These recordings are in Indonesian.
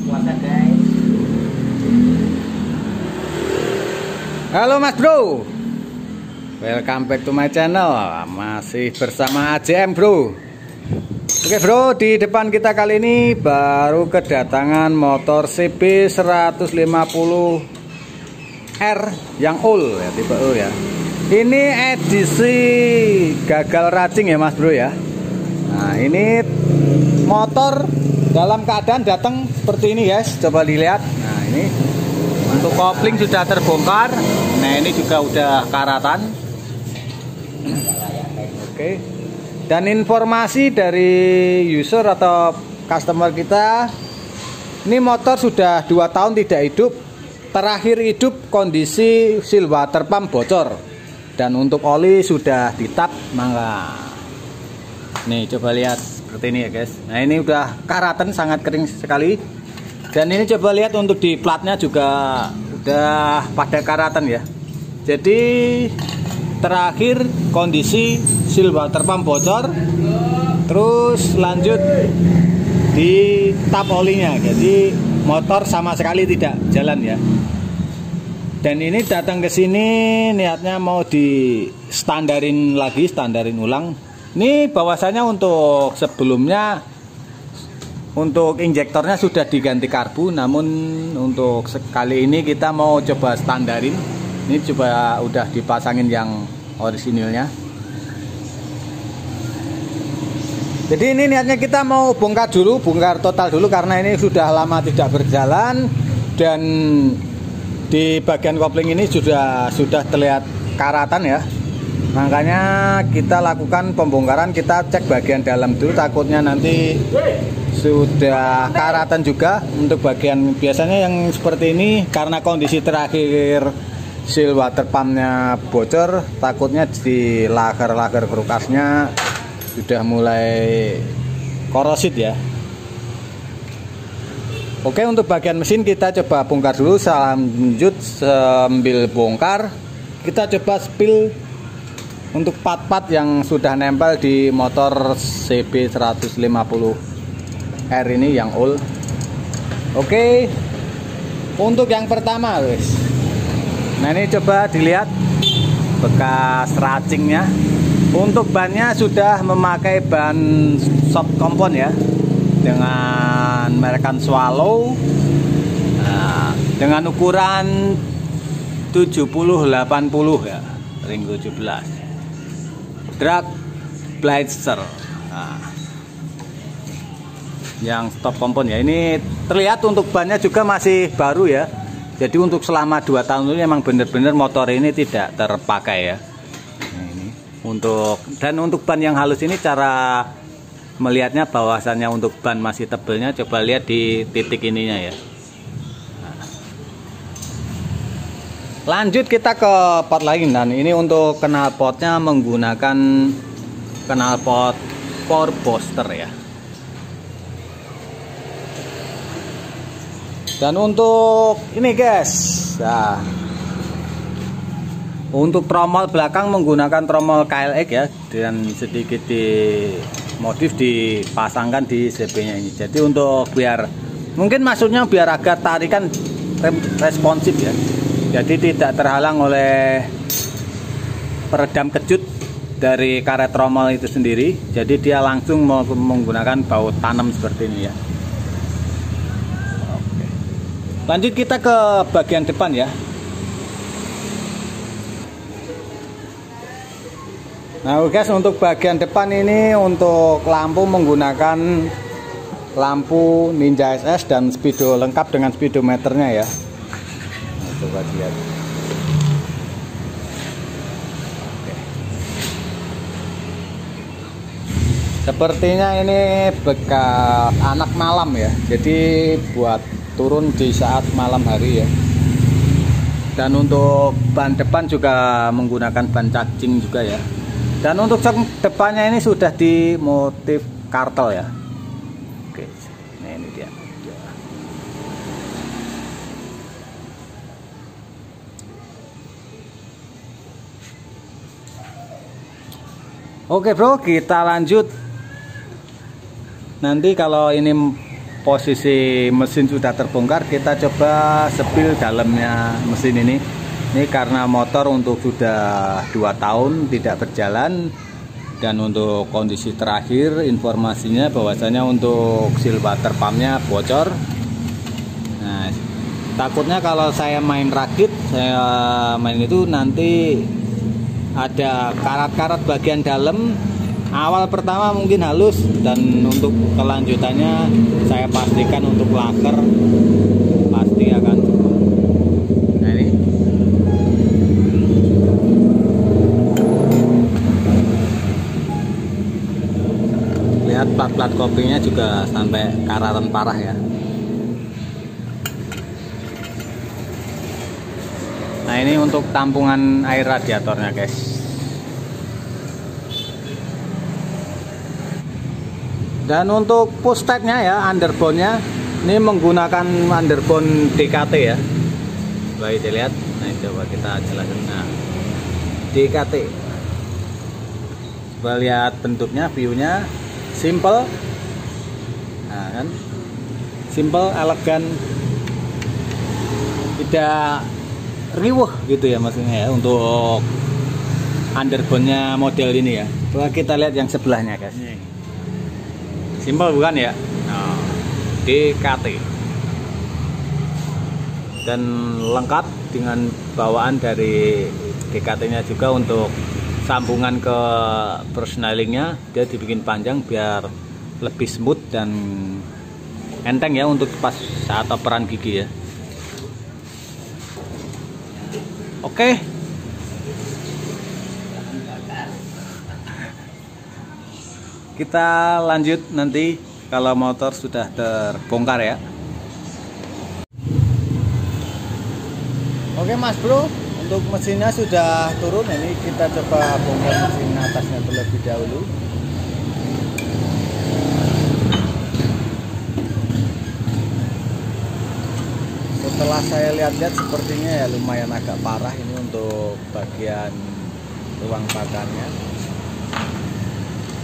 guys. Halo Mas Bro, welcome back to my channel. Masih bersama AJM Bro. Oke Bro, di depan kita kali ini baru kedatangan motor CB 150R yang full ya, tipe U ya. Ini edisi gagal racing ya Mas Bro ya. Nah ini motor dalam keadaan datang seperti ini guys, coba dilihat. Nah ini untuk kopling sudah terbongkar. Nah ini juga udah karatan. Oke. Dan informasi dari user atau customer kita, ini motor sudah 2 tahun tidak hidup. Terakhir hidup kondisi seal water pump bocor. Dan untuk oli sudah ditap, mangga. Nih coba lihat seperti ini ya guys. Nah ini udah karatan, sangat kering sekali. Dan ini coba lihat untuk di platnya juga udah pada karatan ya. Jadi terakhir kondisi seal water pump bocor, terus lanjut di tap olinya. Jadi motor sama sekali tidak jalan ya. Dan ini datang ke sini niatnya mau di standarin lagi, standarin ulang. Ini bahwasanya untuk sebelumnya untuk injektornya sudah diganti karbu, namun untuk sekali ini kita mau coba standarin. Ini coba udah dipasangin yang orisinilnya. Jadi ini niatnya kita mau bongkar dulu, bongkar total dulu karena ini sudah lama tidak berjalan dan di bagian kopling ini sudah terlihat karatan ya. Makanya kita lakukan pembongkaran, kita cek bagian dalam dulu, takutnya nanti sudah karatan juga. Untuk bagian biasanya yang seperti ini karena kondisi terakhir seal water pumpnya bocor, takutnya di lager krukasnya sudah mulai korosit ya. Oke, untuk bagian mesin kita coba bongkar dulu. Lanjut sambil bongkar kita coba spill untuk part-part yang sudah nempel di motor CB 150R ini yang old. Oke, untuk yang pertama guys. Nah ini coba dilihat bekas racingnya. Untuk bannya sudah memakai ban soft compound ya, dengan merekan Swallow. Nah, dengan ukuran 70-80 ya, ring 17 drag blaster. Nah, yang stop compound ya. Ini terlihat untuk bannya juga masih baru ya. Jadi untuk selama 2 tahun ini memang benar-benar motor ini tidak terpakai ya. Nah, ini untuk ban yang halus ini cara melihatnya bahwasannya untuk ban masih tebelnya, coba lihat di titik ininya ya. Nah. Lanjut kita ke part lain. Dan ini untuk knalpotnya menggunakan knalpot 4 booster ya. Dan untuk ini guys, nah, untuk tromol belakang menggunakan tromol KLX ya, dan sedikit modif dipasangkan di CB-nya ini. Jadi untuk biar mungkin maksudnya biar agak tarikan responsif ya. Jadi tidak terhalang oleh peredam kejut dari karet tromol itu sendiri. Jadi dia langsung menggunakan baut tanam seperti ini ya. Oke. Lanjut kita ke bagian depan ya. Nah guys, untuk bagian depan ini untuk lampu menggunakan lampu Ninja SS dan speedo lengkap dengan speedometernya ya. Nah, coba lihat. Oke. Sepertinya ini bekas anak malam ya. Jadi buat turun di saat malam hari ya. Dan untuk ban depan juga menggunakan ban cacing juga ya. Dan untuk depannya ini sudah di motif kartel ya. Oke, nah ini dia. Oke bro, kita lanjut. Nanti kalau ini posisi mesin sudah terbongkar, kita coba sepil dalamnya mesin ini. Ini karena motor untuk sudah 2 tahun tidak berjalan, dan untuk kondisi terakhir informasinya bahwasanya untuk seal water pumpnya bocor. Nah, takutnya kalau saya main rakit, saya main itu nanti ada karat-karat bagian dalam. Awal pertama mungkin halus, dan untuk kelanjutannya saya pastikan untuk laker pasti akan berubah. Nah, ini lihat plat-plat kopinya juga sampai karatan parah ya. Nah, ini untuk tampungan air radiatornya guys. Dan untuk pushteknya ya, underbone-nya ini menggunakan underbone DKT ya. Baik dilihat. Nah, coba kita jelaskan. Nah, DKT. Coba lihat bentuknya, view-nya simple. Nah, kan? Simple, elegan. Tidak riuh gitu ya maksudnya ya untuk underbone-nya model ini ya. Coba kita lihat yang sebelahnya guys. Simpel bukan ya? Nah, DKT. Dan lengkap dengan bawaan dari DKT-nya juga. Untuk sambungan ke persnelingnya dia dibikin panjang biar lebih smooth dan enteng ya untuk pas saat operan gigi ya. Oke. Kita lanjut nanti kalau motor sudah terbongkar ya. Oke Mas Bro, untuk mesinnya sudah turun. Ini kita coba bongkar mesin atasnya terlebih dahulu. Setelah saya lihat-lihat sepertinya ya lumayan agak parah ini untuk bagian ruang bakarnya.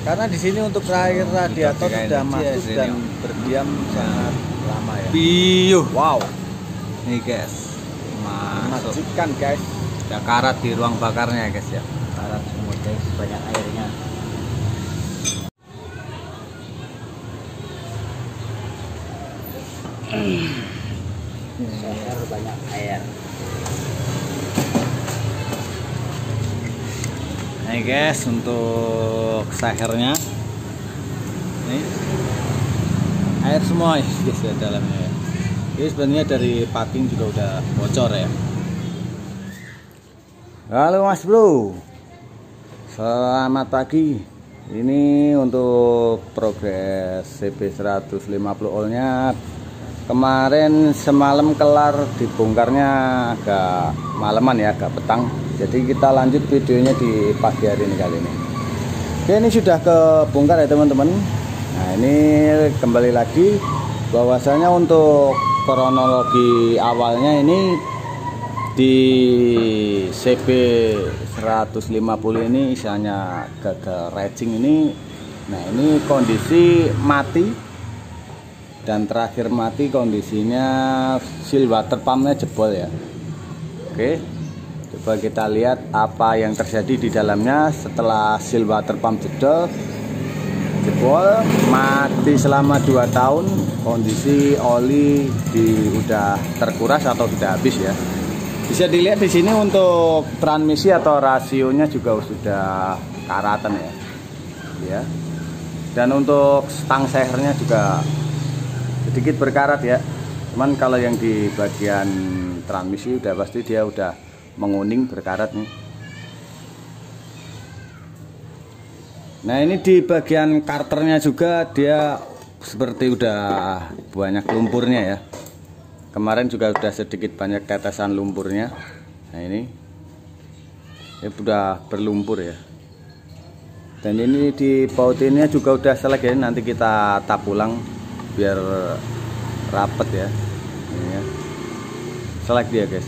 Karena di sini untuk air radiator sudah masuk dan berdiam sangat lama ya. Wow. Nih guys, menakjubkan guys. Ada karat di ruang bakarnya guys ya. Karat semua guys, banyak airnya. Banyak air. Nah guys, untuk sahernya ini air semua guys ya dalamnya ya. Ini sebenarnya dari piping juga udah bocor ya. Halo Mas Bro, selamat pagi. Ini untuk progres CB 150 all nya. Kemarin semalam kelar, dibongkarnya agak malaman ya, agak petang. Jadi kita lanjut videonya di pagi hari ini kali ini. Oke, ini sudah kebongkar ya teman-teman. Nah, ini kembali lagi bahwasanya untuk kronologi awalnya ini di CB 150 ini misalnya gagal racing ini. Nah, ini kondisi mati. Dan terakhir mati kondisinya seal water pumpnya jebol ya. Oke, coba kita lihat apa yang terjadi di dalamnya setelah seal water pump jebol, mati selama 2 tahun. Kondisi oli udah terkuras atau sudah habis ya. Bisa dilihat di sini untuk transmisi atau rasionya juga sudah karatan ya. Dan untuk stang sehernya juga sedikit berkarat ya. Cuman kalau yang di bagian transmisi udah pasti dia udah menguning berkarat nih. Nah, ini di bagian karternya juga dia seperti udah banyak lumpurnya ya. Kemarin juga udah sedikit banyak tetesan lumpurnya. Nah, ini udah berlumpur ya. Dan ini di pautinnya juga udah selek ya. Nanti kita tap ulang biar rapet ya. Ini ya. Selek dia guys.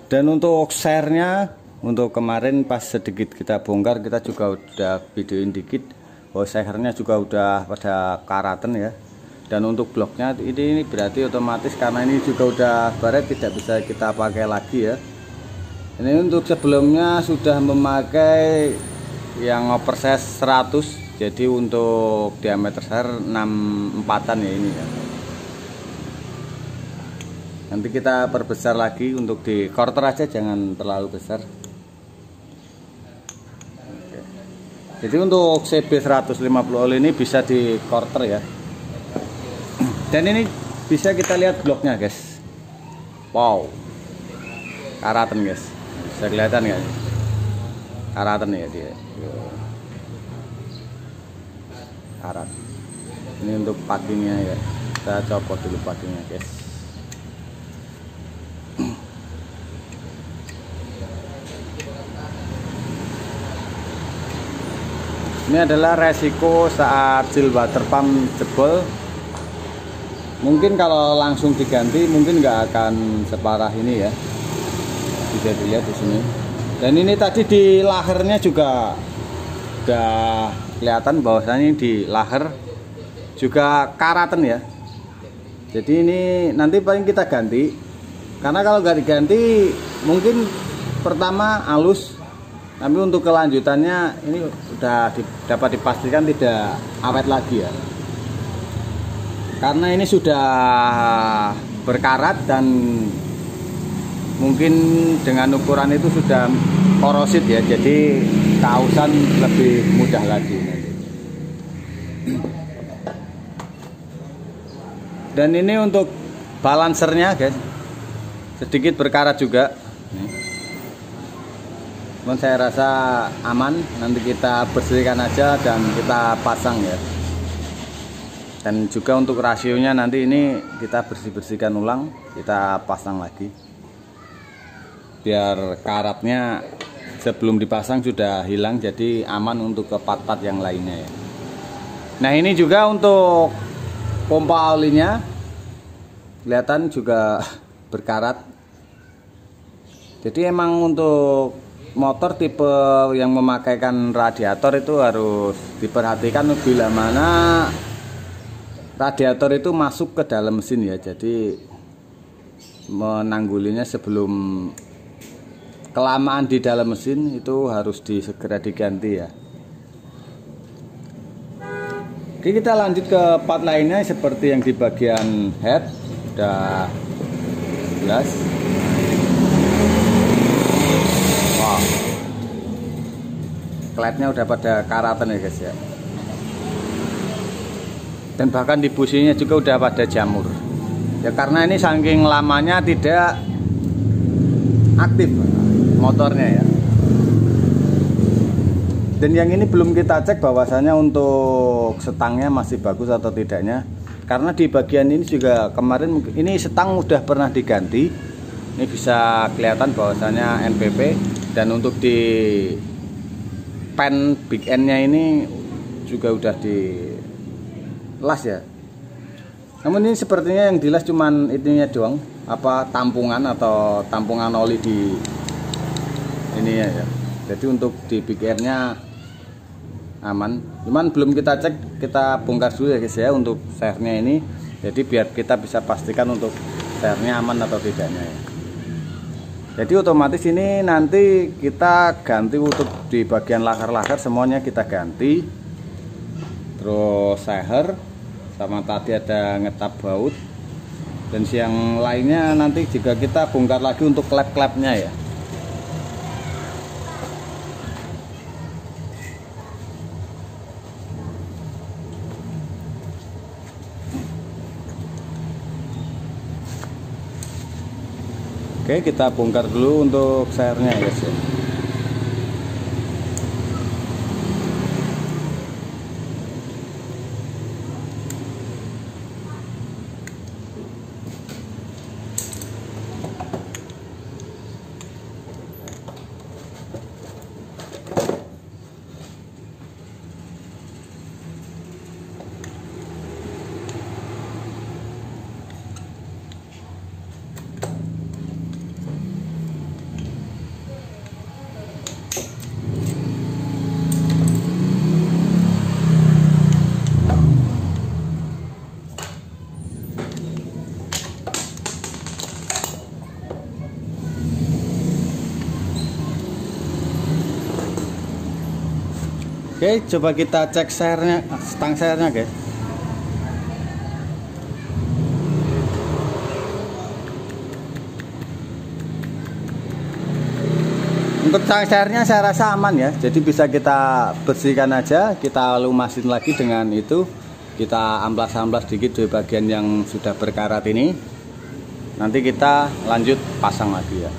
Dan untuk sernya untuk kemarin pas sedikit kita bongkar, kita juga udah videoin dikit bahwa sehernya juga udah pada karatan ya. Dan untuk bloknya ini berarti otomatis karena ini juga udah baret, tidak bisa kita pakai lagi ya. Ini untuk sebelumnya sudah memakai yang oversize 100, jadi untuk diameter seher 64an ya ini ya. Nanti kita perbesar lagi untuk di quarter aja, jangan terlalu besar. Oke. Jadi untuk CB 150 oli ini bisa di quarter ya. Dan ini bisa kita lihat bloknya guys. Wow, karatan guys, bisa kelihatan nggak? Karatan ya dia. Karat. Ini untuk packingnya ya. Kita copot dulu packingnya guys. Ini adalah resiko saat seal water pump jebol. Mungkin kalau langsung diganti mungkin nggak akan separah ini ya. Bisa dilihat di sini. Dan ini tadi di lahernya juga udah kelihatan bahwasanya di laher juga karatan ya. Jadi ini nanti paling kita ganti. Karena kalau nggak diganti mungkin pertama halus, tapi untuk kelanjutannya ini udah dapat dipastikan tidak awet lagi ya. Karena ini sudah berkarat dan mungkin dengan ukuran itu sudah korosit ya, jadi kausan lebih mudah lagi nanti. Dan ini untuk balancernya guys, sedikit berkarat juga. Cuman saya rasa aman, nanti kita bersihkan aja dan kita pasang ya. Dan juga untuk rasionya nanti ini kita bersihkan ulang, kita pasang lagi biar karatnya sebelum dipasang sudah hilang, jadi aman untuk ke part-part yang lainnya ya. Nah ini juga untuk pompa olinya kelihatan juga berkarat. Jadi emang untuk motor tipe yang memakaikan radiator itu harus diperhatikan bila mana radiator itu masuk ke dalam mesin ya, jadi menanggulinya sebelum kelamaan di dalam mesin itu harus segera diganti ya. Oke, kita lanjut ke part lainnya seperti yang di bagian head udah jelas. Wow, klepnya udah pada karatan ya guys ya. Dan bahkan di businya juga udah pada jamur ya, karena ini saking lamanya tidak aktif motornya ya. Dan yang ini belum kita cek bahwasanya untuk setangnya masih bagus atau tidaknya, karena di bagian ini juga kemarin ini setang udah pernah diganti. Ini bisa kelihatan bahwasanya NPP, dan untuk di pen big end-nya ini juga udah di las ya. Namun ini sepertinya yang dilas cuman itunya doang, apa tampungan atau tampungan oli di ini ya. Jadi untuk di big air-nya aman. Cuman belum kita cek, kita bongkar dulu ya guys ya untuk sehernya ini. Jadi biar kita bisa pastikan untuk sehernya aman atau tidaknya ya. Jadi otomatis ini nanti kita ganti untuk di bagian laher-laher semuanya kita ganti. Terus seher sama tadi ada ngetap baut, dan siang lainnya nanti juga kita bongkar lagi untuk klep-klepnya ya. Oke, kita bongkar dulu untuk sehernya ya guys ya. Oke, coba kita cek sernya, stang sernya guys. Untuk stang sernya saya rasa aman ya, jadi bisa kita bersihkan aja, kita lumasin lagi dengan itu, kita amplas-amplas dikit di bagian yang sudah berkarat ini. Nanti kita lanjut pasang lagi ya.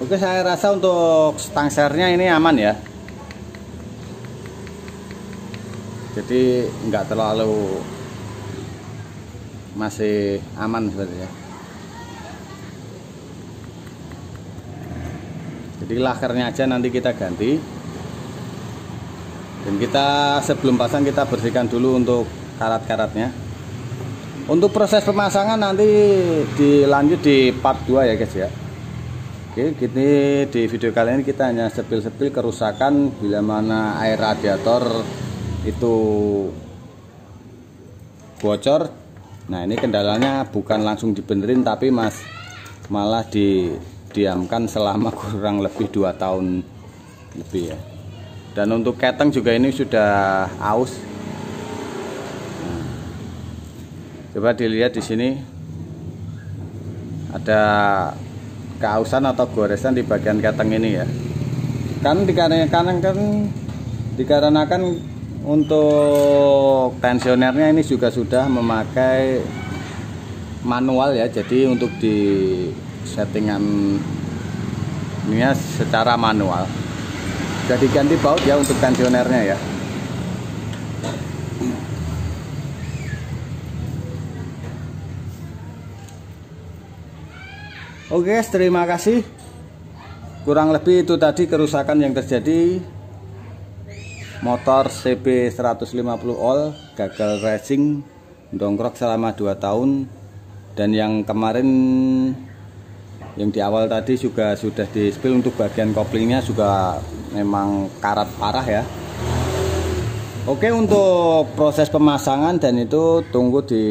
Oke, saya rasa untuk stang sernya ini aman ya. Jadi nggak terlalu, masih aman sebenarnya. Jadi lakernya aja nanti kita ganti. Dan kita sebelum pasang kita bersihkan dulu untuk karat-karatnya. Untuk proses pemasangan nanti dilanjut di part 2 ya guys ya. Oke, gini di video kali ini kita hanya sepil-sepil kerusakan bila mana air radiator itu bocor. Nah, ini kendalanya bukan langsung dibenerin tapi malah didiamkan selama kurang lebih 2 tahun lebih ya. Dan untuk keteng juga ini sudah aus. Nah, coba dilihat di sini ada keausan atau goresan di bagian keteng ini ya. Kan dikarenakan untuk tensionernya ini juga sudah memakai manual ya. Jadi untuk di settingan ini secara manual. Jadi ganti baut ya untuk tensionernya ya. Oke, terima kasih. Kurang lebih itu tadi kerusakan yang terjadi. Motor CB 150 all gagal racing, dongkrok selama 2 tahun. Dan yang kemarin yang di awal tadi juga sudah di spill untuk bagian koplingnya juga memang karat parah ya. Oke, untuk proses pemasangan dan itu tunggu di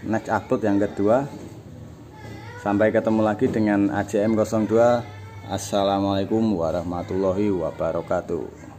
next upload yang kedua. Sampai ketemu lagi dengan AJM 02. Assalamualaikum warahmatullahi wabarakatuh.